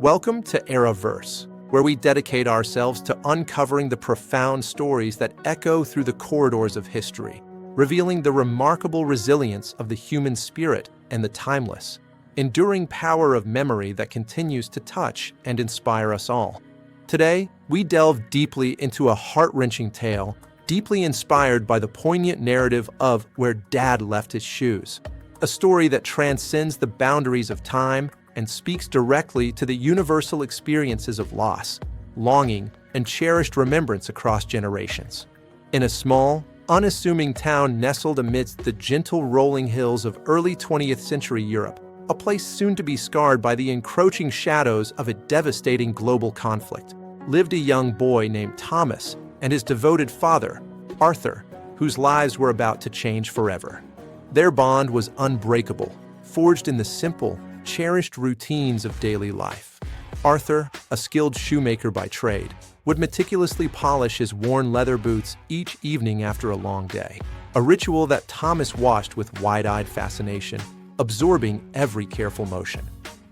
Welcome to Eraverse, where we dedicate ourselves to uncovering the profound stories that echo through the corridors of history, revealing the remarkable resilience of the human spirit and the timeless, enduring power of memory that continues to touch and inspire us all. Today, we delve deeply into a heart-wrenching tale, deeply inspired by the poignant narrative of Where Dad Left His Shoes, a story that transcends the boundaries of time and speaks directly to the universal experiences of loss, longing, and cherished remembrance across generations. In a small, unassuming town nestled amidst the gentle rolling hills of early 20th century Europe, a place soon to be scarred by the encroaching shadows of a devastating global conflict, lived a young boy named Thomas and his devoted father, Arthur, whose lives were about to change forever. Their bond was unbreakable, forged in the simple, cherished routines of daily life. Arthur, a skilled shoemaker by trade, would meticulously polish his worn leather boots each evening after a long day, a ritual that Thomas watched with wide-eyed fascination, absorbing every careful motion.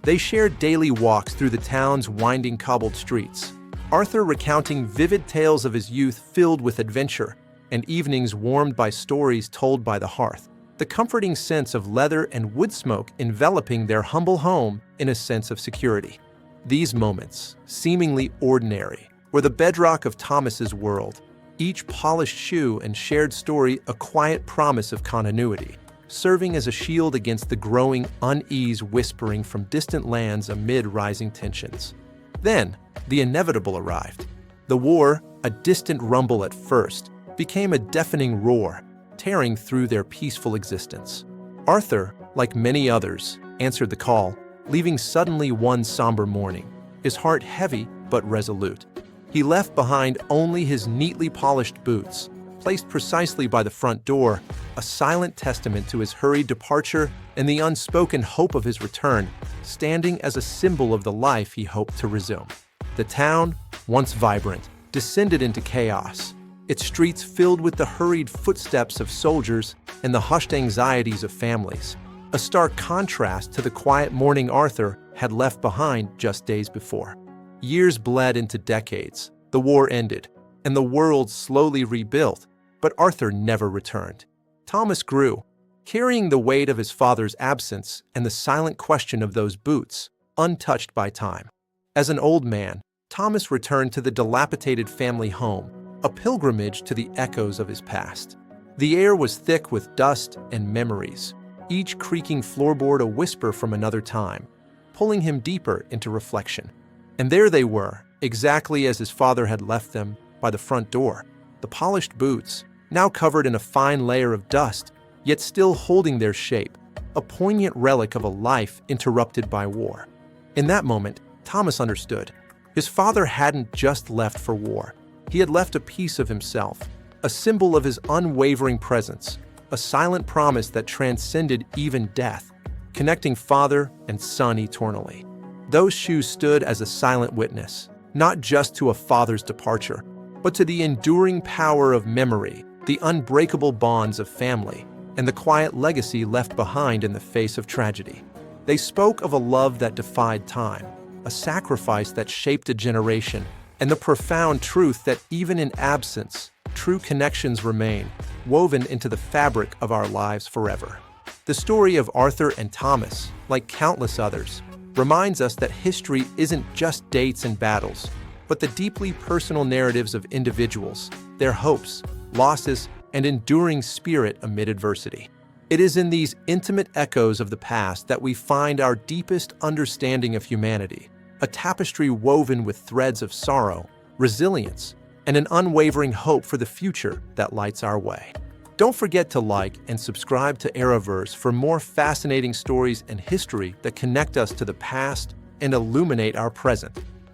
They shared daily walks through the town's winding cobbled streets, Arthur recounting vivid tales of his youth filled with adventure, and evenings warmed by stories told by the hearth, the comforting sense of leather and wood smoke enveloping their humble home in a sense of security. These moments, seemingly ordinary, were the bedrock of Thomas's world, each polished shoe and shared story a quiet promise of continuity, serving as a shield against the growing unease whispering from distant lands amid rising tensions. Then, the inevitable arrived. The war, a distant rumble at first, became a deafening roar, tearing through their peaceful existence. Arthur, like many others, answered the call, leaving suddenly one somber morning, his heart heavy but resolute. He left behind only his neatly polished boots, placed precisely by the front door, a silent testament to his hurried departure and the unspoken hope of his return, standing as a symbol of the life he hoped to resume. The town, once vibrant, descended into chaos, its streets filled with the hurried footsteps of soldiers and the hushed anxieties of families, a stark contrast to the quiet morning Arthur had left behind just days before. Years bled into decades, the war ended, and the world slowly rebuilt, but Arthur never returned. Thomas grew, carrying the weight of his father's absence and the silent question of those boots, untouched by time. As an old man, Thomas returned to the dilapidated family home, a pilgrimage to the echoes of his past. The air was thick with dust and memories, each creaking floorboard a whisper from another time, pulling him deeper into reflection. And there they were, exactly as his father had left them, by the front door, the polished boots, now covered in a fine layer of dust, yet still holding their shape, a poignant relic of a life interrupted by war. In that moment, Thomas understood. His father hadn't just left for war. He had left a piece of himself, a symbol of his unwavering presence, a silent promise that transcended even death, connecting father and son eternally. Those shoes stood as a silent witness, not just to a father's departure, but to the enduring power of memory, the unbreakable bonds of family, and the quiet legacy left behind in the face of tragedy. They spoke of a love that defied time, a sacrifice that shaped a generation, and the profound truth that even in absence, true connections remain, woven into the fabric of our lives forever. The story of Arthur and Thomas, like countless others, reminds us that history isn't just dates and battles, but the deeply personal narratives of individuals, their hopes, losses, and enduring spirit amid adversity. It is in these intimate echoes of the past that we find our deepest understanding of humanity, a tapestry woven with threads of sorrow, resilience, and an unwavering hope for the future that lights our way. Don't forget to like and subscribe to Eraverse for more fascinating stories and history that connect us to the past and illuminate our present.